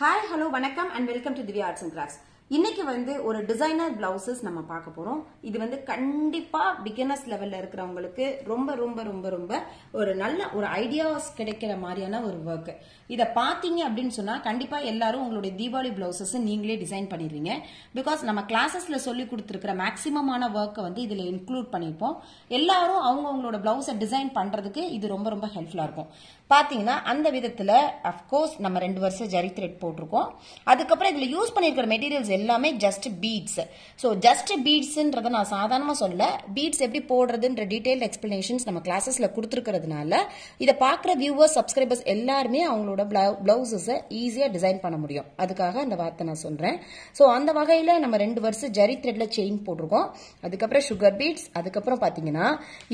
Hi, hello, வணக்கம் and welcome to Divya Arts and Crafts. இன்னைக்கு வந்து ஒரு டிசைனர் பிளவுசஸ் நம்ம பார்க்க போறோம். இது வந்து கண்டிப்பா பிகினர்ஸ் லெவல்ல இருக்கிறவங்களுக்கு ரொம்ப ரொம்ப ரொம்ப ரொம்ப ஒரு நல்ல ஒரு ஐடியாஸ் கிடைக்கிற மாதிரியான ஒரு வர்க். இத பாத்தீங்க அப்படின்னு சொன்னா கண்டிப்பா எல்லாரும் உங்களுடைய தீபாவளி பிளவுசஸ் நீங்களே டிசைன் பண்ணிடுவீங்க. பிகாஸ் நம்ம கிளாஸஸ்ல சொல்லி கொடுத்திருக்கிற மேக்ஸிமமான வர்க்கை வந்து இதுல இன்க்ளூட் பண்ணிருப்போம். எல்லாரும் அவங்களோட பிளவுஸை டிசைன் பண்றதுக்கு இது ரொம்ப ரொம்ப ஹெல்ப்ஃபுல்லா இருக்கும். பாத்தீங்கன்னா அந்த விதத்துல அஃப்கோர்ஸ் நம்ம 2 வருஷம் ஜரி த்ரெட் போட்டிருக்கோம். அதுக்கப்புறம் இதுல யூஸ் பண்ணிருக்கிற மெட்டீரியல்ஸ் எல்லாமே ஜஸ்ட் பீட்ஸ். ஸோ ஜஸ்ட் பீட்ஸ்ன்றத நான் சாதாரணமா சொல்ல, பீட்ஸ் எப்படி போடுறதுன்ற டீடைல் எக்ஸ்பிளனேஷன்ஸ் நம்ம கிளாஸஸ்ல கொடுத்துருக்கிறதுனால இதை பார்க்குற வியூவர்ஸ் சப்ஸ்கிரைபர்ஸ் எல்லாருமே அவங்களோட பிளவுசஸை ஈஸியா டிசைன் பண்ண முடியும். அதுக்காக அந்த வார்த்தை நான் சொல்றேன். ஸோ அந்த வகையில நம்ம 2 வருஷம் ஜரி த்ரெட்ல செயின் போட்டிருக்கோம். அதுக்கப்புறம் சுகர் பீட்ஸ், அதுக்கப்புறம் பாத்தீங்கன்னா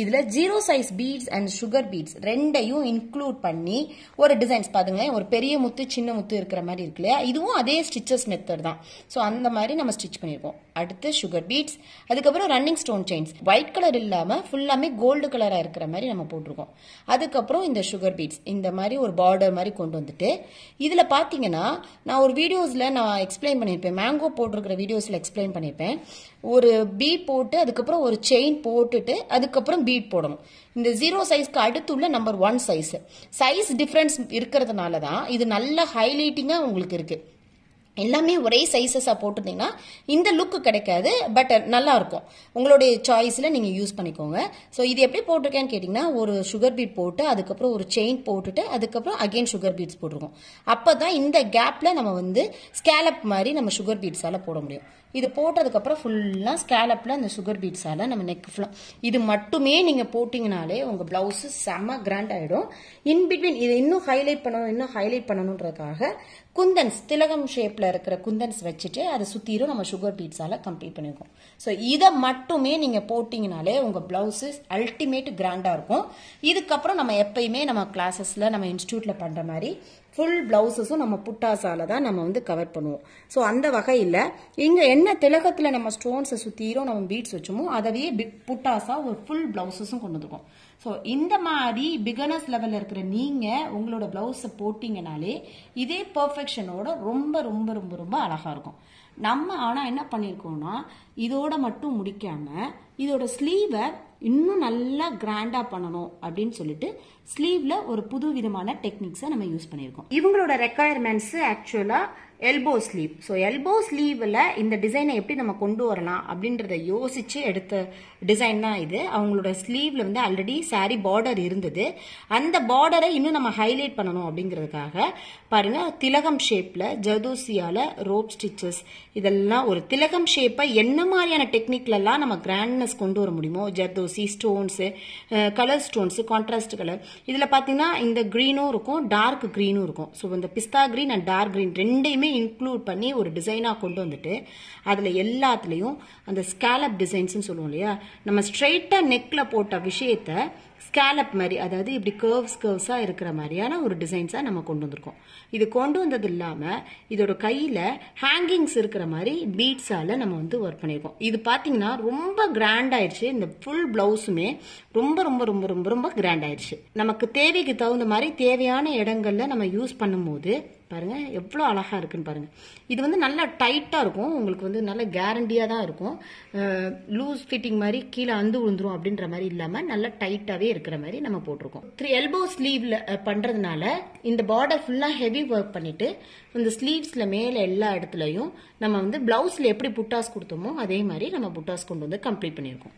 இதுல 0 size beads and sugar beads ரெண்டையும் இன்க்ளூட் பண்ணி ஒரு டிசைன்ஸ் பாருங்க. ஒரு பெரிய முத்து சின்ன முத்து இருக்கிற மாதிரி இருக்கு இல்லையா, இதுவும் அதே ஸ்டிச்சஸ் மெத்தட் தான். ஸோ அந்த மாதிரி நம்ம ஸ்டிச் பண்ணிருக்கோம். அடுத்து சுகர் பீட்ஸ், அதுக்கப்புறம் running stone chains white colour இல்லாம ஃபுல்லாமே கோல்டு கலரா இருக்கிற மாதிரி நம்ம போட்டிருக்கோம். அதுக்கப்புறம் இந்த சுகர் பீட்ஸ் இந்த மாதிரி ஒரு பார்டர் மாதிரி கொண்டு வந்துட்டு இதுல பாத்தீங்கன்னா நான் ஒரு வீடியோஸ்ல நான் எக்ஸ்பிளைன் பண்ணிருப்பேன், மேங்கோ போட்டிருக்கிற வீடியோஸ்ல எக்ஸ்பிளைன் பண்ணிருப்பேன். ஒரு பீ போட்டு அதுக்கப்புறம் ஒரு செயின் போட்டுட்டு அதுக்கப்புறம் பீட் போடணும். இந்த 0 சைஸ்க்கு அடுத்து உள்ள நம்பர் 1 சைஸ் டிஃபரன்ஸ் இருக்கிறதுனால தான் இது நல்ல ஹைலைட்டிங்கா உங்களுக்கு இருக்கு. எல்லாமே ஒரே சைஸஸா போட்டிருந்தீங்கன்னா இந்த லுக் கிடைக்காது, பட் நல்லா இருக்கும். உங்களுடைய சாய்ஸ்ல நீங்க யூஸ் பண்ணிக்கோங்க. ஸோ இது எப்படி போட்டிருக்கேன்னு கேட்டீங்கன்னா, ஒரு சுகர் பீட் போட்டு அதுக்கப்புறம் ஒரு செயின் போட்டுட்டு அதுக்கப்புறம் அகைன் சுகர் பீட்ஸ் போட்டிருக்கோம். அப்பதான் இந்த கேப்ல நம்ம வந்து ஸ்கேலப் மாதிரி நம்ம சுகர் பீட்ஸால போட முடியும். இது போட்டதுக்கு அப்புறம் ஃபுல்லா ஸ்கேலப்ல அந்த சுகர் பீட்ஸால நம்ம நெக் ஃபுல்லா இது மட்டுமே நீங்க போட்டீங்கனாலே உங்க பிளவுஸ் செம்ம கிராண்ட் ஆயிடும். இன் பிட்வீன் இதை இன்னும் ஹைலைட் பண்ணணுன்றதுக்காக குந்தன்ஸ் திலகம் ஷேப்ல இருக்கிற குந்தன்ஸ் வச்சுட்டு அதை சுத்திரும் நம்ம சுகர் பீட்ஸால கம்ப்ளீட் பண்ணிருக்கோம். ஸோ இதை மட்டுமே நீங்க போட்டீங்கனாலே உங்க பிளவுஸ் அல்டிமேட் கிராண்டா இருக்கும். இதுக்கப்புறம் நம்ம எப்பயுமே நம்ம கிளாஸஸ்ல நம்ம இன்ஸ்டியூட்ல பண்ற மாதிரி ஃபுல் பிளவுசஸும் நம்ம புட்டாசால தான் நம்ம வந்து கவர் பண்ணுவோம். ஸோ அந்த வகையில் இங்க என்ன திலகத்துல நம்ம ஸ்டோன்ஸை சுத்திரும் நம்ம பீட்ஸ் வச்சோமோ அதவே புட்டாசா ஒரு ஃபுல் பிளவுசஸும் கொண்டு வந்துருக்கோம். ஸோ இந்த மாதிரி பிகினர்ஸ் லெவல்ல இருக்கிற நீங்க உங்களோட பிளவுஸை போட்டீங்கனாலே இதே பெர்ஃபெக்ஷனோட ரொம்ப ரொம்ப ரொம்ப ரொம்ப அழகா இருக்கும். நம்ம ஆனா என்ன பண்ணிருக்கோம்னா இதோட மட்டும் முடிக்காம இதோட ஸ்லீவை இன்னும் நல்லா கிராண்டா பண்ணணும் அப்படின்னு சொல்லிட்டு ஸ்லீவ்ல ஒரு புது விதமான டெக்னிக்ஸை நம்ம யூஸ் பண்ணிருக்கோம். இவங்களோட ரெக்குயர்மெண்ட்ஸ் ஆக்சுவலா எல்போ ஸ்லீவ். ஸோ எல்போ ஸ்லீவ்ல இந்த டிசைனை எப்படி நம்ம கொண்டு வரலாம் அப்படின்றத யோசிச்சு எடுத்த டிசைன் தான் இது. அவங்களோட ஸ்லீவ்ல வந்து ஆல்ரெடி சாரி பார்டர் இருந்தது. அந்த பார்டரை இன்னும் நம்ம ஹைலைட் பண்ணணும் அப்படிங்கிறதுக்காக பாருங்க திலகம் ஷேப்ல ஜர்தோசியால ரோப் ஸ்டிச்சஸ் இதெல்லாம் ஒரு திலகம் ஷேப்பை என்ன மாதிரியான டெக்னிக்ல எல்லாம் நம்ம கிராண்ட்னஸ் கொண்டு வர முடியுமோ zardozi stones colour stones contrast colour இதுல பாத்தீங்கன்னா இந்த கிரீனும் இருக்கும் டார்க் கிரீனும் இருக்கும். ஸோ இந்த பிஸ்தா கிரீன் அண்ட் டார்க் கிரீன் ரெண்டையுமே இன்க்ளூட் பண்ணி ஒரு டிசைனா கொண்டு வந்துட்டு அதுல எல்லாத்துலயும் அந்த ஸ்கேலப் டிசைன்ஸ் சொல்லுவோம் இல்லையா, நம்ம ஸ்ட்ரெயிட்டா நெக்ல போட்ட விஷயத்த ஸ்கேலப் மாதிரி அதாவது இப்படி கர்வ்ஸா இருக்கிற மாதிரியான ஒரு டிசைன்ஸா நம்ம கொண்டு வந்திருக்கோம். இது கொண்டு வந்தது இல்லாம இதோட கையில ஹேங்கிங்ஸ் இருக்கிற மாதிரி பீட்ஸால நம்ம வந்து ஒர்க் பண்ணிருக்கோம். இது பாத்தீங்கன்னா ரொம்ப கிராண்ட் ஆயிடுச்சு. இந்த ஃபுல் பிளவுஸுமே ரொம்ப ரொம்ப ரொம்ப ரொம்ப ரொம்ப கிராண்ட் ஆயிடுச்சு. நமக்கு தேவைக்கு தகுந்த மாதிரி தேவையான இடங்கள்ல நம்ம யூஸ் பண்ணும்போது பாருங்க எவ்வளவு அழகா இருக்குன்னு பாருங்க. இது வந்து நல்லா டைட்டா இருக்கும், உங்களுக்கு வந்து நல்ல கேரண்டியா தான் இருக்கும். லூஸ் ஃபிட்டிங் மாதிரி கீழே அந்து விழுந்துரும் அப்படின்ற மாதிரி இல்லாம நல்லா டைட்டாவே இருக்கிற மாதிரி நம்ம போட்டிருக்கோம். 3 எல்போ ஸ்லீவ்ல பண்றதுனால இந்த பார்டர் ஃபுல்லா ஹெவி ஒர்க் பண்ணிட்டு இந்த ஸ்லீவ்ஸ்ல மேல எல்லா இடத்துலயும் நம்ம வந்து பிளவுஸ்ல எப்படி புட்டாஸ் கொடுத்தோமோ அதே மாதிரி நம்ம புட்டாஸ் கொண்டு வந்து கம்ப்ளீட் பண்ணிருக்கோம்.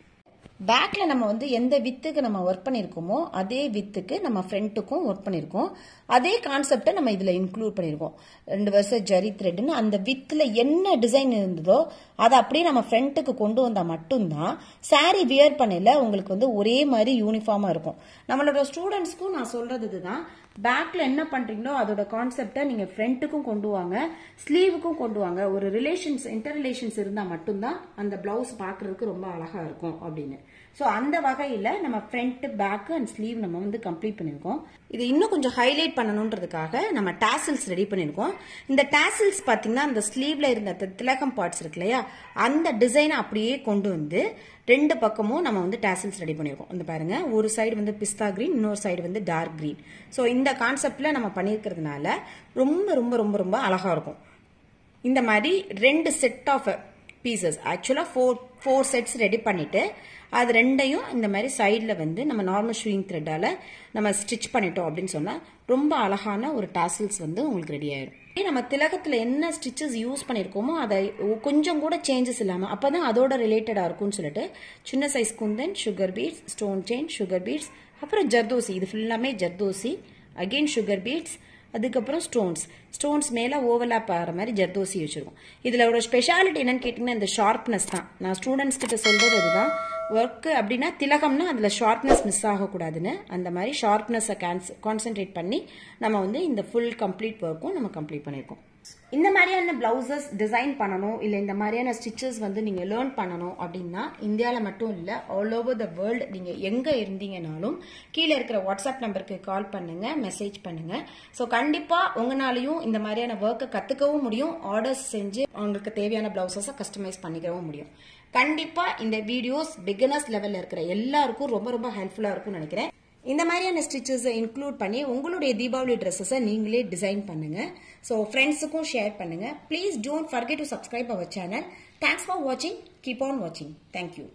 பேக்ல நம்ம வந்து எந்த வித்துக்கு நம்ம ஒர்க் பண்ணிருக்கோமோ அதே வித்துக்கு நம்ம ஃப்ரண்ட்டுக்கும் ஒர்க் பண்ணிருக்கோம். அதே கான்செப்டை நம்ம இதுல இன்க்ளூட் பண்ணிருக்கோம். 2 வருஷம் ஜரி த்ரெட்னு அந்த வித்துல என்ன டிசைன் இருந்ததோ அதை அப்படியே நம்ம ஃப்ரண்ட்டுக்கு கொண்டு வந்தா மட்டும்தான் சாரி வியர் பண்ணல உங்களுக்கு வந்து ஒரே மாதிரி யூனிஃபார்மா இருக்கும். நம்மளோட ஸ்டூடெண்ட்ஸ்க்கும் நான் சொல்றது இதுதான், பேக்ல என்ன பண்றீங்களோ அதோட கான்செப்டை நீங்க ஃப்ரண்ட்டுக்கும் கொண்டு வாங்க, ஸ்லீவுக்கும் கொண்டு வாங்க. ஒரு இன்டர் ரிலேஷன்ஸ் இருந்தா மட்டும்தான் அந்த பிளவுஸ் பாக்குறதுக்கு ரொம்ப அழகா இருக்கும் அப்படின்னு. ஸோ அந்த வகையில் நம்ம ஃப்ரண்ட் பேக் அண்ட் ஸ்லீவ் நம்ம வந்து கம்ப்ளீட் பண்ணியிருக்கோம். இது இன்னும் கொஞ்சம் ஹைலைட் பண்ணணுன்றதுக்காக நம்ம டாசில்ஸ் ரெடி பண்ணியிருக்கோம். இந்த டாசில்ஸ் பார்த்தீங்கன்னா அந்த ஸ்லீவ்ல இருந்த திலகம் பார்ட்ஸ் இருக்கு இல்லையா, அந்த டிசைனை அப்படியே கொண்டு வந்து ரெண்டு பக்கமும் நம்ம வந்து டாசில்ஸ் ரெடி பண்ணியிருக்கோம். இந்த பாருங்க, ஒரு சைடு வந்து பிஸ்தா கிரீன், இன்னொரு சைடு வந்து டார்க் கிரீன். ஸோ இந்த கான்செப்ட்ல நம்ம பண்ணியிருக்கிறதுனால ரொம்ப ரொம்ப ரொம்ப ரொம்ப அழகா இருக்கும். இந்த மாதிரி 2 செட் ஆஃப் பீசஸ், ஆக்சுவலா 4 செட்ஸ் ரெடி பண்ணிட்டு அது ரெண்டையும் இந்த மாதிரி சைடில் வந்து நம்ம நார்மல் ஷூயிங் த்ரெட்டால நம்ம ஸ்டிச் பண்ணிட்டோம் அப்படின்னு சொன்னா ரொம்ப அழகான ஒரு டாசில்ஸ் வந்து உங்களுக்கு ரெடி ஆயிடும். நம்ம திலகத்துல என்ன ஸ்டிச்சஸ் யூஸ் பண்ணிருக்கோமோ அதை கொஞ்சம் கூட சேஞ்சஸ் இல்லாம அப்பதான் அதோட ரிலேட்டடா இருக்கும்னு சொல்லிட்டு சின்ன size kundan, sugar beads, stone chain, sugar beads, அப்புறம் ஜர்தோசி, இது ஃபுல்லாமே ஜர்தோசி, அகெயின் சுகர் பீட்ஸ், அதுக்கப்புறம் ஸ்டோன்ஸ் மேல ஓவர்லாப் ஆகிற மாதிரி ஜர்தோசி வச்சிருக்கோம். இதுல ஒரு ஸ்பெஷாலிட்டி என்னன்னு கேட்டீங்கன்னா இந்த ஷார்ப்னஸ் தான். நான் ஸ்டூடெண்ட்ஸ் கிட்ட சொல்றது அதுதான். ஒர்க் அப்படின்னா திலகம்னா அதுல ஷார்ப்னஸ் மிஸ் ஆகக்கூடாதுன்னு அந்த மாதிரி ஷார்ப்னஸை கான்சென்ட்ரேட் பண்ணி நம்ம வந்து இந்த ஃபுல் கம்ப்ளீட் ஒர்க்கும் நம்ம கம்ப்ளீட் பண்ணியிருக்கோம். இந்த மாதிரியான பிளவுசஸ் டிசைன் பண்ணணும் இல்லை இந்த மாதிரியான ஸ்டிச்சஸ் வந்து நீங்க லேர்ன் பண்ணணும் அப்படின்னா இந்தியாவில் மட்டும் இல்லை, ஆல் ஓவர் த வேர்ல்டு நீங்க எங்க இருந்தீங்கனாலும் கீழே இருக்கிற வாட்ஸ்அப் நம்பருக்கு கால் பண்ணுங்க, மெசேஜ் பண்ணுங்க. ஸோ கண்டிப்பா உங்களாலையும் இந்த மாதிரியான ஒர்க்கை கத்துக்கவும் முடியும், ஆர்டர்ஸ் செஞ்சு உங்களுக்கு தேவையான பிளவுசஸை கஸ்டமைஸ் பண்ணிக்கவும் முடியும். கண்டிப்பா இந்த வீடியோஸ் பிகினர்ஸ் லெவல்ல இருக்கிற எல்லாருக்கும் ரொம்ப ரொம்ப ஹெல்ப்ஃபுல்லா இருக்கும்னு நினைக்கிறேன். இந்த மாதிரியான ஸ்டிச்சஸை இன்க்ளூட் பண்ணி உங்களுடைய தீபாவளி ட்ரெஸ்ஸஸை நீங்களே டிசைன் பண்ணுங்க. ஸோ ஃப்ரெண்ட்ஸுக்கும் ஷேர் பண்ணுங்க. Please don't forget to subscribe our channel. Thanks for வாட்சிங். கீப் ஆன் வாட்சிங். தேங்க்யூ.